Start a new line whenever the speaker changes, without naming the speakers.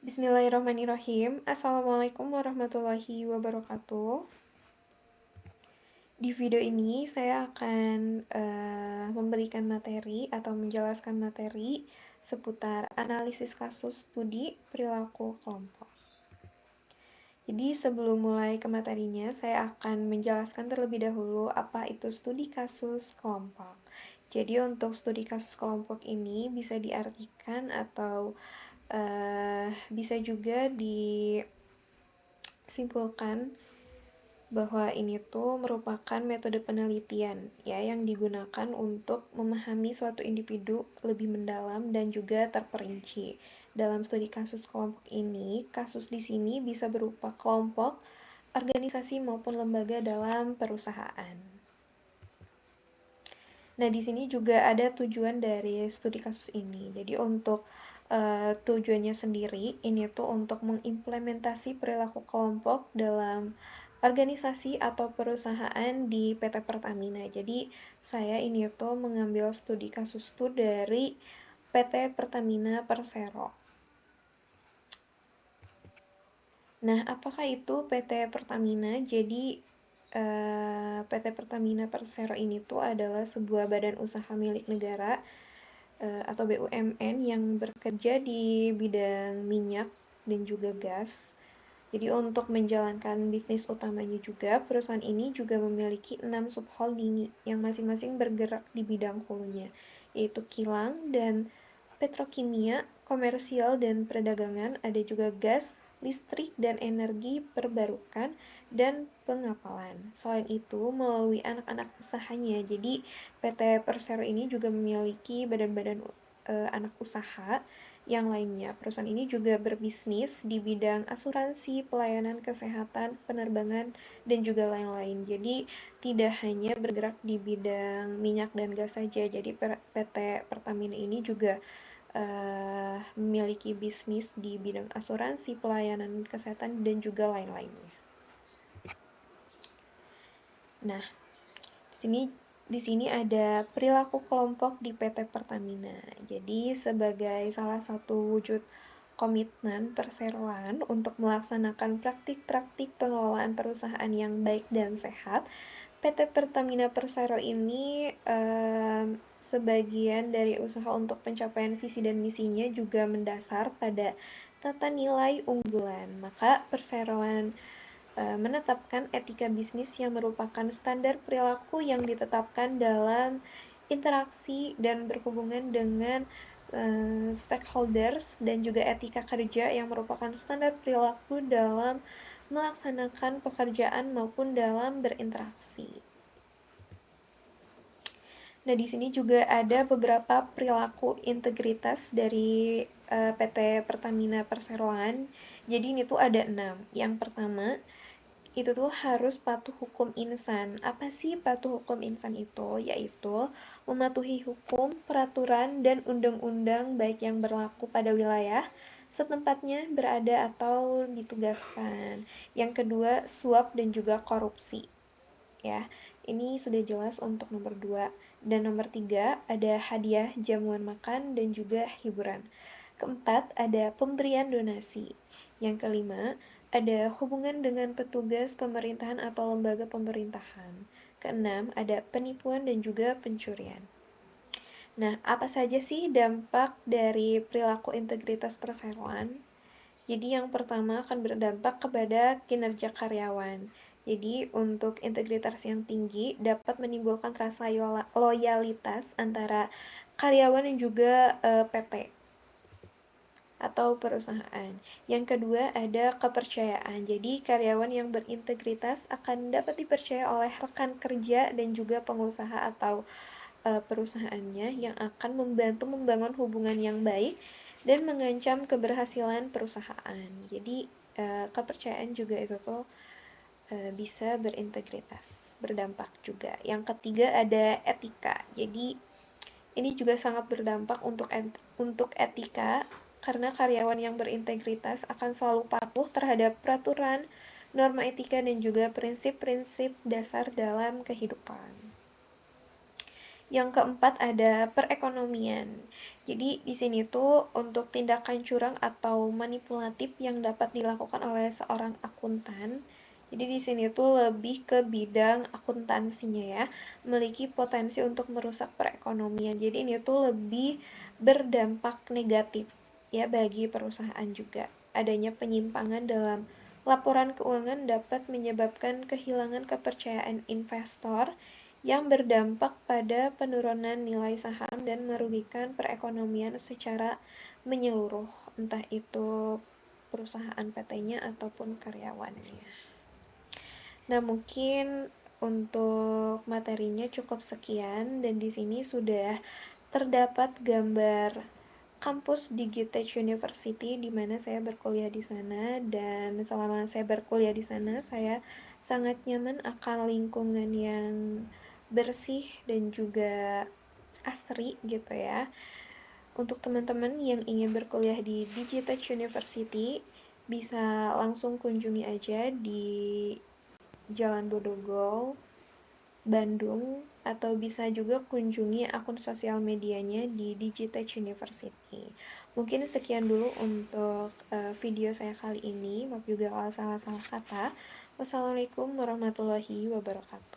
Bismillahirrahmanirrahim. Assalamualaikum warahmatullahi wabarakatuh. Di video ini saya akan memberikan materi atau menjelaskan materi seputar analisis kasus studi perilaku kelompok. Jadi sebelum mulai ke materinya, saya akan menjelaskan terlebih dahulu apa itu studi kasus kelompok. Jadi untuk studi kasus kelompok ini bisa diartikan atau bisa juga disimpulkan bahwa ini tuh merupakan metode penelitian ya yang digunakan untuk memahami suatu individu lebih mendalam dan juga terperinci. Dalam studi kasus kelompok ini, kasus di sini bisa berupa kelompok, organisasi maupun lembaga dalam perusahaan. Nah, di sini juga ada tujuan dari studi kasus ini. Jadi untuk tujuannya sendiri ini tuh untuk mengimplementasi perilaku kelompok dalam organisasi atau perusahaan di PT Pertamina. Jadi saya ini tuh mengambil studi kasus itu dari PT Pertamina Persero. Nah, apakah itu PT Pertamina? Jadi PT Pertamina Persero ini tuh adalah sebuah badan usaha milik negara atau BUMN yang bekerja di bidang minyak dan juga gas. Jadi untuk menjalankan bisnis utamanya juga, perusahaan ini juga memiliki 6 subholding yang masing-masing bergerak di bidang hulunya, yaitu kilang dan petrokimia, komersial dan perdagangan, ada juga gas, listrik dan energi terbarukan, dan pengapalan. Selain itu, melalui anak-anak usahanya, jadi PT Persero ini juga memiliki badan-badan anak usaha yang lainnya. Perusahaan ini juga berbisnis di bidang asuransi, pelayanan kesehatan, penerbangan, dan juga lain-lain. Jadi tidak hanya bergerak di bidang minyak dan gas saja. Jadi PT Pertamina ini juga memiliki bisnis di bidang asuransi, pelayanan kesehatan, dan juga lain-lainnya. Nah, di sini ada perilaku kelompok di PT Pertamina. Jadi sebagai salah satu wujud komitmen perseroan untuk melaksanakan praktik-praktik pengelolaan perusahaan yang baik dan sehat, PT Pertamina Persero ini sebagian dari usaha untuk pencapaian visi dan misinya juga mendasar pada tata nilai unggulan. Maka perseroan menetapkan etika bisnis yang merupakan standar perilaku yang ditetapkan dalam interaksi dan berhubungan dengan stakeholders dan juga etika kerja yang merupakan standar perilaku dalam melaksanakan pekerjaan maupun dalam berinteraksi. Nah, di sini juga ada beberapa perilaku integritas dari PT Pertamina Perseroan. Jadi ini tuh ada 6. Yang pertama, itu tuh harus patuh hukum insan. Apa sih patuh hukum insan itu? Yaitu mematuhi hukum, peraturan, dan undang-undang baik yang berlaku pada wilayah setempatnya berada atau ditugaskan. Yang kedua, suap dan juga korupsi. Ya, ini sudah jelas untuk nomor 2. Dan nomor 3, ada hadiah, jamuan makan, dan juga hiburan. Keempat, ada pemberian donasi. Yang kelima, ada hubungan dengan petugas pemerintahan atau lembaga pemerintahan. Keenam, ada penipuan dan juga pencurian. Nah, apa saja sih dampak dari perilaku integritas perseroan? Jadi yang pertama akan berdampak kepada kinerja karyawan. Jadi untuk integritas yang tinggi dapat menimbulkan rasa loyalitas antara karyawan dan juga PT atau perusahaan. Yang kedua ada kepercayaan. Jadi karyawan yang berintegritas akan dapat dipercaya oleh rekan kerja dan juga pengusaha atau perusahaannya yang akan membantu membangun hubungan yang baik dan mengancam keberhasilan perusahaan. Jadi kepercayaan juga itu tuh bisa berintegritas, berdampak juga. Yang ketiga ada etika. Jadi ini juga sangat berdampak untuk etika karena karyawan yang berintegritas akan selalu patuh terhadap peraturan, norma etika dan juga prinsip-prinsip dasar dalam kehidupan. Yang keempat ada perekonomian. Jadi di sini tuh untuk tindakan curang atau manipulatif yang dapat dilakukan oleh seorang akuntan. Jadi di sini tuh lebih ke bidang akuntansinya ya, memiliki potensi untuk merusak perekonomian. Jadi ini tuh lebih berdampak negatif ya bagi perusahaan juga. Adanya penyimpangan dalam laporan keuangan dapat menyebabkan kehilangan kepercayaan investor yang berdampak pada penurunan nilai saham dan merugikan perekonomian secara menyeluruh, entah itu perusahaan PT-nya ataupun karyawannya. Nah, mungkin untuk materinya cukup sekian dan di sini sudah terdapat gambar kampus Digitech University di mana saya berkuliah di sana, dan selama saya berkuliah di sana saya sangat nyaman akan lingkungan yang bersih dan juga asri gitu ya. Untuk teman-teman yang ingin berkuliah di Digitech University bisa langsung kunjungi aja di Jalan Bodogol, Bandung, atau bisa juga kunjungi akun sosial medianya di Digitech University. Mungkin sekian dulu untuk video saya kali ini. Maaf juga kalau salah-salah kata. Wassalamualaikum warahmatullahi wabarakatuh.